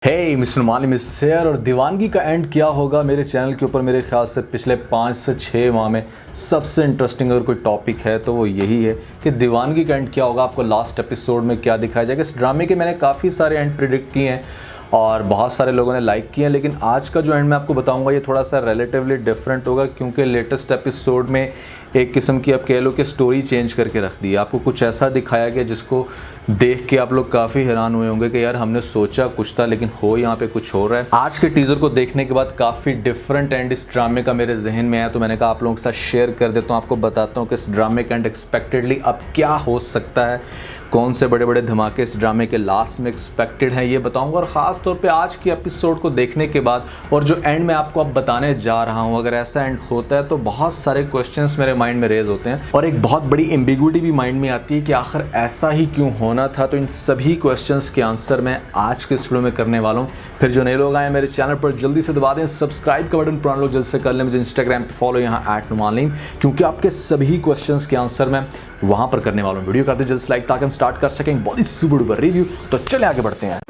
हे mister मालिम इस share और दीवानगी का एंड क्या होगा मेरे चैनल के ऊपर मेरे ख्याल से पिछले 5 से 6 माह में सबसे इंटरेस्टिंग अगर कोई टॉपिक है तो वो यही है कि दीवानगी का एंड क्या होगा। आपको लास्ट एपिसोड में क्या दिखाया जाएगा। इस ड्रामे के मैंने काफ़ी सारे एंड प्रिडिक्ट किए हैं और बहुत सारे लोगों ने लाइक किए हैं, लेकिन आज का जो एंड मैं आपको बताऊंगा ये थोड़ा सा रिलेटिवली डिफरेंट होगा क्योंकि लेटेस्ट एपिसोड में एक किस्म की आप कह लो कि स्टोरी चेंज करके रख दी। आपको कुछ ऐसा दिखाया गया जिसको देख के आप लोग काफ़ी हैरान हुए होंगे कि यार हमने सोचा कुछ था लेकिन हो यहाँ पे कुछ हो रहा है। आज के टीज़र को देखने के बाद काफ़ी डिफरेंट एंड इस ड्रामे का मेरे जहन में आया तो मैंने कहा आप लोगों के साथ शेयर कर देता हूँ। आपको बताता हूँ कि इस ड्रामे का एंड एक्सपेक्टेडली अब क्या हो सकता है, कौन से बड़े बड़े धमाके इस ड्रामे के लास्ट में एक्सपेक्टेड हैं ये बताऊंगा। और ख़ास तौर पे आज की एपिसोड को देखने के बाद और जो एंड में आपको अब बताने जा रहा हूँ, अगर ऐसा एंड होता है तो बहुत सारे क्वेश्चंस मेरे माइंड में रेज होते हैं और एक बहुत बड़ी एम्बिग्विटी भी माइंड में आती है कि आखिर ऐसा ही क्यों होना था। तो इन सभी क्वेश्चंस के आंसर मैं आज के स्टूडियो में करने वाला हूँ। फिर जो नए लोग आए मेरे चैनल पर जल्दी से दबा दें सब्सक्राइब का बटन, पुराने लोग जल्दी से कर लें मुझे इंस्टाग्राम पर फॉलो यहाँ @नुमानलीन, क्योंकि आपके सभी क्वेश्चंस के आंसर मैं वहां पर करने वाला हूँ। वीडियो करते जल्द से लाइक ताकि हम स्टार्ट कर सकें बहुत ही सुपर डुपर रिव्यू। तो चले आगे बढ़ते हैं।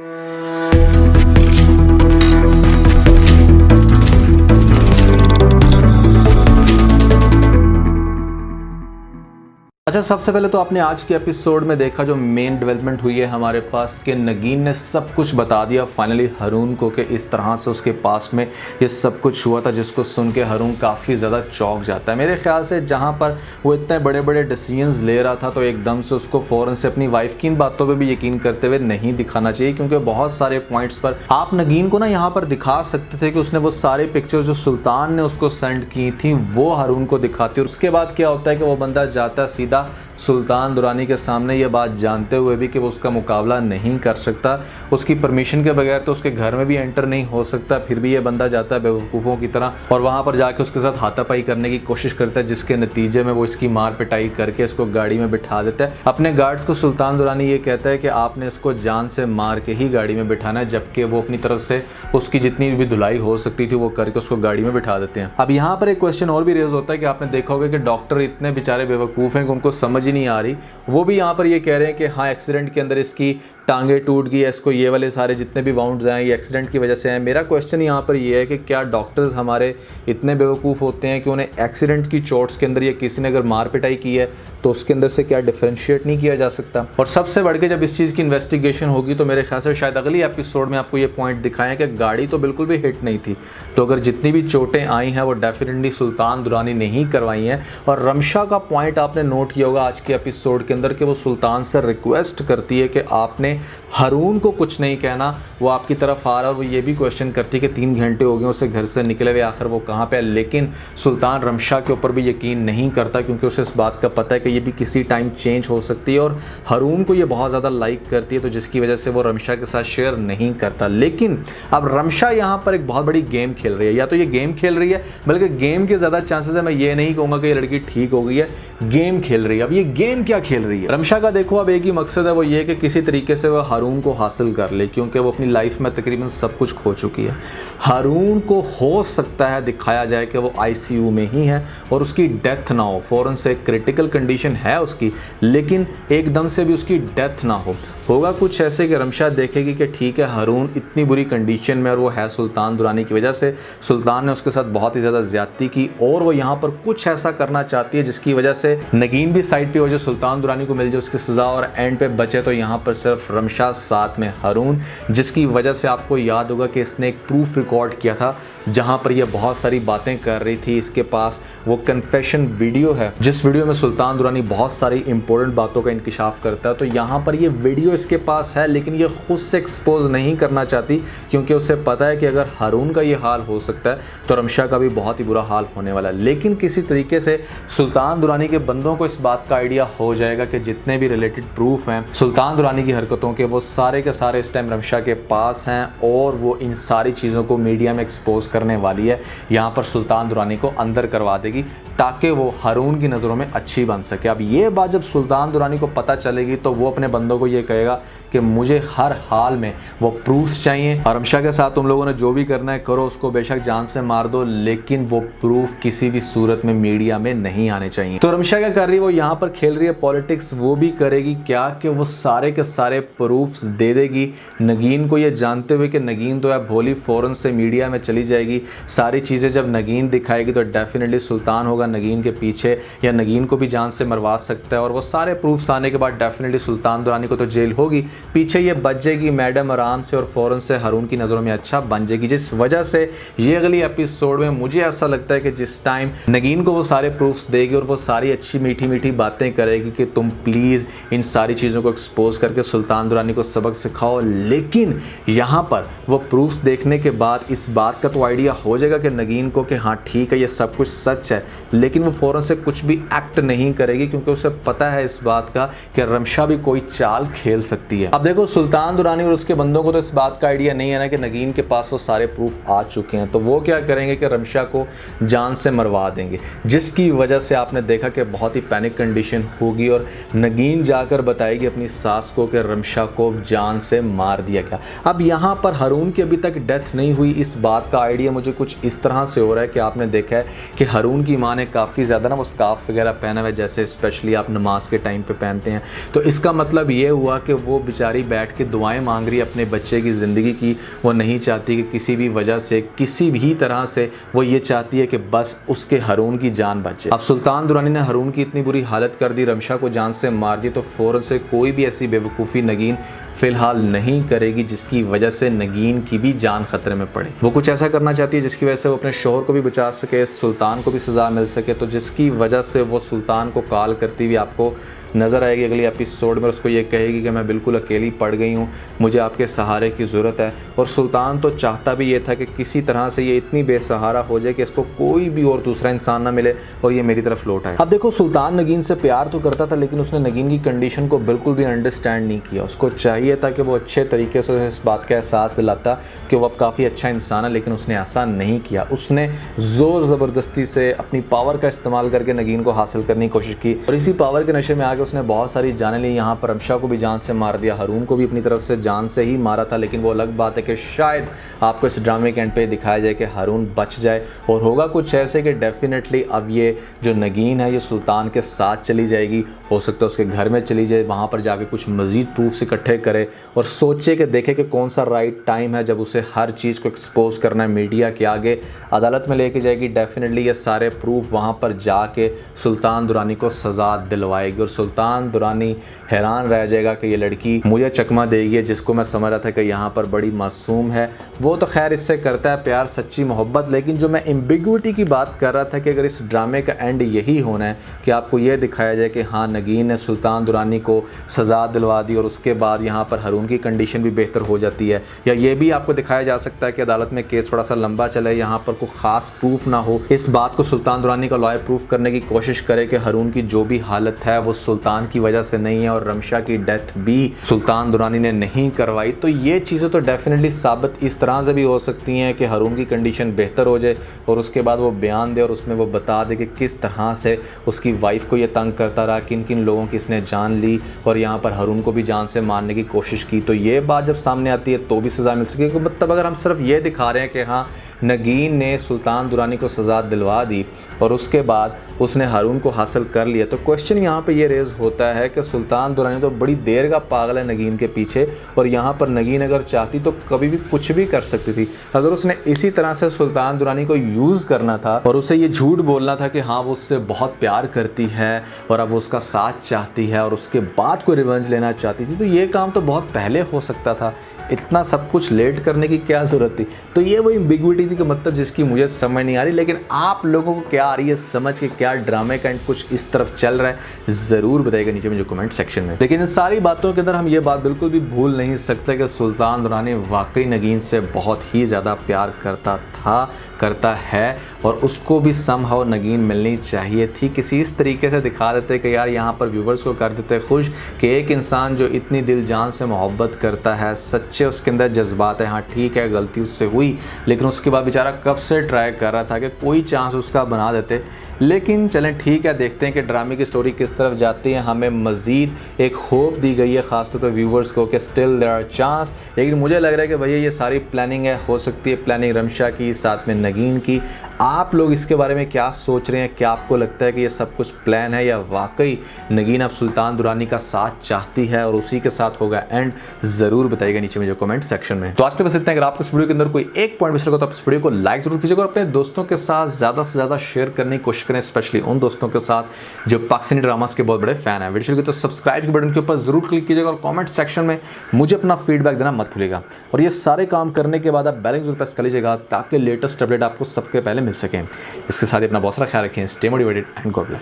अच्छा, सबसे पहले तो आपने आज के एपिसोड में देखा जो मेन डेवलपमेंट हुई है हमारे पास कि नगीन ने सब कुछ बता दिया फाइनली रून को कि इस तरह से उसके पास्ट में ये सब कुछ हुआ था, जिसको सुन के रून काफ़ी ज़्यादा चौंक जाता है। मेरे ख्याल से जहाँ पर वो इतने बड़े बड़े डिसीजंस ले रहा था तो एकदम से उसको फ़ौरन से अपनी वाइफ की इन बातों पर भी यकीन करते हुए नहीं दिखाना चाहिए, क्योंकि बहुत सारे पॉइंट्स पर आप नगीन को ना यहाँ पर दिखा सकते थे कि उसने वो सारे पिक्चर जो सुल्तान ने उसको सेंड की थी वो रून को दिखाती। और उसके बाद क्या होता है कि वो बंदा जाता सीधा सुल्तान दुरानी के सामने ये बात जानते हुए भी कि वो उसका मुकाबला नहीं कर सकता, उसकी परमिशन के बगैर तो उसके घर में भी एंटर नहीं हो सकता। फिर भी ये बंदा जाता है बेवकूफ़ों की तरह और वहाँ पर जाके उसके साथ हाथापाई करने की कोशिश करता है, जिसके नतीजे में वो इसकी मार पिटाई करके इसको गाड़ी में बिठा देता है। अपने गार्ड्स को सुल्तान दुरानी ये कहता है कि आपने इसको जान से मार के ही गाड़ी में बिठाना है, जबकि वो अपनी तरफ से उसकी जितनी भी धुलाई हो सकती थी वो करके उसको गाड़ी में बिठा देते हैं। अब यहाँ पर एक क्वेश्चन और भी रेज होता है कि आपने देखा होगा कि डॉक्टर इतने बेचारे बेवकूफ़ हैं कि उनको समझ ही नहीं आ रही। वो भी यहाँ पर ये कह रहे हैं कि हाँ एक्सीडेंट के अंदर इसकी टांगे टूट गई है, इसको ये वाले सारे जितने भी वाउंड्स हैं ये एक्सीडेंट की वजह से हैं। मेरा क्वेश्चन यहाँ पर ये है कि क्या डॉक्टर्स हमारे इतने बेवकूफ़ होते हैं कि उन्हें एक्सीडेंट की चोट्स के अंदर या किसी ने अगर मार पिटाई की है तो उसके अंदर से क्या डिफरेंशिएट नहीं किया जा सकता। और सबसे बढ़ के जब इस चीज़ की इन्वेस्टिगेशन होगी तो मेरे ख्याल से शायद अगली एपिसोड में आपको ये पॉइंट दिखाएं कि गाड़ी तो बिल्कुल भी हिट नहीं थी, तो अगर जितनी भी चोटें आई हैं वो डेफिनेटली सुल्तान दुरानी ने ही करवाई हैं। और रमशा का पॉइंट आपने नोट किया होगा आज के एपिसोड के अंदर कि वो सुल्तान से रिक्वेस्ट करती है कि आपने रून को कुछ नहीं कहना, वो आपकी तरफ आ रहा है। और वो ये भी क्वेश्चन करती है कि 3 घंटे हो गए उसे घर से निकले हुए, आखिर वो कहाँ पे है। लेकिन सुल्तान रमशा के ऊपर भी यकीन नहीं करता क्योंकि उसे इस बात का पता है कि ये भी किसी टाइम चेंज हो सकती है और रून को ये बहुत ज़्यादा लाइक करती है, तो जिसकी वजह से वो रमशा के साथ शेयर नहीं करता। लेकिन अब रमशा यहाँ पर एक बहुत बड़ी गेम खेल रही है, या तो ये गेम खेल रही है, बल्कि गेम के ज़्यादा चांसेस है, मैं ये नहीं कहूँगा कि ये लड़की ठीक हो गई है, गेम खेल रही है। अब ये गेम क्या खेल रही है रमशा का, देखो अब एक ही मकसद है, वो ये कि किसी तरीके से वो रून को हासिल कर ले, क्योंकि वो अपनी लाइफ में तकरीबन सब कुछ खो चुकी है। रून को हो सकता है दिखाया जाए कि वो आईसीयू में ही है और उसकी डेथ ना हो, फौरन से क्रिटिकल कंडीशन है उसकी, लेकिन एकदम से भी उसकी डेथ ना हो। होगा कुछ ऐसे कि रमशा देखेगी कि ठीक है रून इतनी बुरी कंडीशन में और वो है सुल्तान दुरानी की वजह से, सुल्तान ने उसके साथ बहुत ही ज़्यादा ज्यादती की और वो यहाँ पर कुछ ऐसा करना चाहती है जिसकी वजह से नगीन भी साइड पे हो जाए, सुल्तान दुरानी को मिल जाए उसकी सज़ा और एंड पे बचे तो यहाँ पर सिर्फ रमशा साथ में रून, जिसकी वजह से आपको याद होगा कि इसने एक प्रूफ रिकॉर्ड किया था जहाँ पर यह बहुत सारी बातें कर रही थी। इसके पास वो कन्फेशन वीडियो है जिस वीडियो में सुल्तान दुरानी बहुत सारी इंपॉर्टेंट बातों का इंकिशाफ करता है। तो यहाँ पर ये वीडियो इसके पास है, लेकिन ये खुद से एक्सपोज नहीं करना चाहती क्योंकि उसे पता है कि अगर रून का ये हाल हो सकता है तो रमशा का भी बहुत ही बुरा हाल होने वाला है। लेकिन किसी तरीके से सुल्तान दुरानी के बंदों को इस बात का आइडिया हो जाएगा कि जितने भी रिलेटेड प्रूफ हैं सुल्तान दुरानी की हरकतों के, वो सारे के सारे इस टाइम रमशा के पास हैं और वो इन सारी चीज़ों को मीडिया में एक्सपोज करने वाली है। यहाँ पर सुल्तान दुरानी को अंदर करवा देगी ताकि वो रून की नज़रों में अच्छी बन सके। अब ये बात जब सुल्तान दुरानी को पता चलेगी तो वो अपने बंदों को ये कहेगा कि मुझे हर हाल में वो प्रूफ्स चाहिए और रमशा के साथ तुम लोगों ने जो भी करना है करो, उसको बेशक जान से मार दो, लेकिन वो प्रूफ किसी भी सूरत में मीडिया में नहीं आने चाहिए। तो रमशा क्या कर रही है, वो यहाँ पर खेल रही है पॉलिटिक्स। वो भी करेगी क्या कि वो सारे के सारे प्रूफ्स दे देगी नगीन को, ये जानते हुए कि नगीन तो है भोली, फ़ौरन से मीडिया में चली जाएगी। सारी चीज़ें जब नगीन दिखाएगी तो डेफिनेटली सुल्तान होगा नगीन के पीछे या नगीन को भी जान से मरवा सकता है, और वो सारे प्रूफ्स आने के बाद डेफिनेटली सुल्तान दुरानी को तो जेल होगी, पीछे ये बच जाएगी मैडम आराम से और फ़ौरन से हारून की नज़रों में अच्छा बन जाएगी। जिस वजह से ये अगली एपिसोड में मुझे ऐसा लगता है कि जिस टाइम नगीन को वो सारे प्रूफ्स देगी और वो सारी अच्छी मीठी मीठी बातें करेगी कि तुम प्लीज़ इन सारी चीज़ों को एक्सपोज करके सुल्तान दुरानी को सबक सिखाओ, लेकिन यहाँ पर वो प्रूफ्स देखने के बाद इस बात का तो आइडिया हो जाएगा कि नगीन को कि हाँ ठीक है ये सब कुछ सच है, लेकिन वो फ़ौरन से कुछ भी एक्ट नहीं करेगी क्योंकि उसे पता है इस बात का कि रमशा भी कोई चाल खेल सकती है। अब देखो सुल्तान दुरानी और उसके बंदों को तो इस बात का आइडिया नहीं है ना कि नगीन के पास वो सारे प्रूफ आ चुके हैं, तो वो क्या करेंगे कि रमशा को जान से मरवा देंगे, जिसकी वजह से आपने देखा कि बहुत ही पैनिक कंडीशन होगी और नगीन जाकर बताएगी अपनी सास को कि रमशा को जान से मार दिया गया। अब यहाँ पर हारून की अभी तक डेथ नहीं हुई, इस बात का आइडिया मुझे कुछ इस तरह से हो रहा है कि आपने देखा है कि हारून की माँ ने काफ़ी ज़्यादा ना वो स्कार्फ वगैरह पहना हुआ है, जैसे स्पेशली आप नमाज के टाइम पे पहनते हैं, तो इसका मतलब ये हुआ कि वो बेचारी बैठ के दुआएं मांग रही है अपने बच्चे की ज़िंदगी की। वो नहीं चाहती कि किसी भी वजह से किसी भी तरह से, वो ये चाहती है कि बस उसके हारून की जान बचे। अब सुल्तान दुरानी ने हारून की इतनी बुरी हालत कर दी, रमशा को जान से मार दी, तो फ़ौरन से कोई भी ऐसी बेवकूफ़ी नगीन फ़िलहाल नहीं करेगी जिसकी वजह से नगीन की भी जान खतरे में पड़े। वो कुछ ऐसा करना चाहती है जिसकी वजह से वो अपने शोहर को भी बचा सके, सुल्तान को भी सज़ा मिल सके, तो जिसकी वजह से वो सुल्तान को कॉल करती हुई आपको नज़र आएगी अगली एपिसोड में। उसको ये कहेगी कि मैं बिल्कुल अकेली पड़ गई हूँ, मुझे आपके सहारे की ज़रूरत है। और सुल्तान तो चाहता भी ये था कि किसी तरह से ये इतनी बेसहारा हो जाए कि इसको कोई भी और दूसरा इंसान ना मिले और ये मेरी तरफ लौट आए। अब देखो सुल्तान नगीन से प्यार तो करता था, लेकिन उसने नगीन की कंडीशन को बिल्कुल भी अंडरस्टैंड नहीं किया। उसको चाहिए था कि वो अच्छे तरीके से इस बात का एहसास दिलाता कि वो अब काफ़ी अच्छा इंसान है, लेकिन उसने ऐसा नहीं किया। उसने ज़ोर ज़बरदस्ती से अपनी पावर का इस्तेमाल करके नगीन को हासिल करने की कोशिश की और इसी पावर के नशे में आके उसने बहुत सारी जानें ली। यहाँ पर रमशा को भी जान से मार दिया, हारून को भी अपनी तरफ से जान से ही मारा था, लेकिन वो अलग बात है कि शायद आपको इस ड्रामे के एंड पे दिखाया जाए कि हारून बच जाए और होगा कुछ ऐसे कि डेफिनेटली अब ये जो नगीन है ये सुल्तान के साथ चली जाएगी, हो सकता है उसके घर में चली जाए, वहाँ पर जाके कुछ मज़ीद प्रूफ्स इकट्ठे करे और सोचे कि देखे कि कौन सा राइट टाइम है जब उसे हर चीज़ को एक्सपोज करना है मीडिया के आगे, अदालत में लेके जाएगी। डेफिनेटली ये सारे प्रूफ वहाँ पर जाके सुल्तान दुरानी को सज़ा दिलवाएगी और सुल्तान दुरानी हैरान रह जाएगा कि ये लड़की मुझे चकमा देगी, जिसको मैं समझ रहा था कि यहाँ पर बड़ी मासूम है। वो तो खैर इससे करता है प्यार, सच्ची मोहब्बत, लेकिन जो मैं एम्बिग्विटी की बात कर रहा था कि अगर इस ड्रामे का एंड यही होना है कि आपको ये दिखाया जाए कि हाँ नगीन ने सुल्तान दुरानी को सज़ा दिलवा दी और उसके बाद यहाँ पर हारून की कंडीशन भी बेहतर हो जाती है, या ये भी आपको दिखाया जा सकता है कि अदालत में केस थोड़ा सा लंबा चले, यहाँ पर कोई ख़ास प्रूफ ना हो, इस बात को सुल्तान दुरानी का लॉयर प्रूफ करने की कोशिश करे कि हारून की जो भी हालत है वो सुल्तान की वजह से नहीं है और रमशा की डेथ भी सुल्तान दुरानी ने नहीं करवाई। तो ये चीज़ें तो डेफिनेटली साबित इस तरह से भी हो सकती हैं कि हारून की कंडीशन बेहतर हो जाए और उसके बाद वो बयान दे और उसमें वो बता दे कि किस तरह से उसकी वाइफ को ये तंग करता रहा, किन किन लोगों की इसने जान ली और यहाँ पर हारून को भी जान से मारने की कोशिश की। तो ये बात जब सामने आती है तो भी सज़ा मिल सके। मतलब अगर हम सिर्फ ये दिखा रहे हैं कि हाँ नगीन ने सुल्तान दुरानी को सज़ा दिलवा दी और उसके बाद उसने हारून को हासिल कर लिया, तो क्वेश्चन यहाँ पे ये रेज़ होता है कि सुल्तान दुरानी तो बड़ी देर का पागल है नगीन के पीछे, और यहाँ पर नगीन अगर चाहती तो कभी भी कुछ भी कर सकती थी। अगर उसने इसी तरह से सुल्तान दुरानी को यूज़ करना था और उसे ये झूठ बोलना था कि हाँ वो उससे बहुत प्यार करती है और अब वो उसका साथ चाहती है और उसके बाद कोई रिवेंज लेना चाहती थी, तो ये काम तो बहुत पहले हो सकता था। इतना सब कुछ लेट करने की क्या ज़रूरत थी? तो ये वो एम्बिग्विटी थी कि मतलब जिसकी मुझे समझ नहीं आ रही, लेकिन आप लोगों को क्या आ रही है समझ के, क्या ड्रामे का एंड कुछ इस तरफ चल रहा है, ज़रूर बताइएगा नीचे मुझे कमेंट सेक्शन में। लेकिन इन सारी बातों के अंदर हम ये बात बिल्कुल भी भूल नहीं सकते कि सुल्तान दुरानी वाकई नगीन से बहुत ही ज़्यादा प्यार करता था, करता है, और उसको भी समहाउ नगीन मिलनी चाहिए थी। किसी इस तरीके से दिखा देते कि यार यहाँ पर व्यूवर्स को कर देते खुश कि एक इंसान जो इतनी दिल जान से मोहब्बत करता है, सच्चे उसके अंदर जज्बात है, हाँ ठीक है गलती उससे हुई, लेकिन उसके बाद बेचारा कब से ट्राई कर रहा था कि कोई चांस उसका बना देते, लेकिन चलें ठीक है, देखते हैं कि ड्रामे की स्टोरी किस तरफ जाती है। हमें मज़ीद एक होप दी गई है ख़ासतौर पर व्यूवर्स को कि स्टिल देयर आर चांस। लेकिन मुझे लग रहा है कि भैया ये सारी प्लानिंग है, हो सकती है प्लानिंग रमशा की, साथ में नगीन की। आप लोग इसके बारे में क्या सोच रहे हैं? क्या आपको लगता है कि ये सब कुछ प्लान है या वाकई नगीन अब सुल्तान दुरानी का साथ चाहती है और उसी के साथ होगा एंड? ज़रूर बताइएगा नीचे मुझे कमेंट सेक्शन में। तो आज के बस इतना। अगर आपको इस वीडियो के अंदर कोई एक पॉइंट मिस लगा तो आप इस वीडियो को लाइक जरूर कीजिएगा और अपने दोस्तों के साथ ज़्यादा से ज़्यादा शेयर करने की कोशिश करें, स्पेशली उन दोस्तों के साथ जो पाकिस्तानी ड्रामास के बहुत बड़े फैन हैं। वीडियो तो सब्सक्राइब के बटन के ऊपर जरूर क्लिक कीजिएगा और कमेंट सेक्शन में मुझे अपना फीडबैक देना मत भूलिएगा। और ये सारे काम करने के बाद आप बेल आइकन जरूर प्रेस कर लीजिएगा ताकि लेटेस्ट अपडेट आपको सबके पहले मिल सकें। इसके साथ ही अपना बहुत सारा ख्याल रखें। Stay motivated and God bless.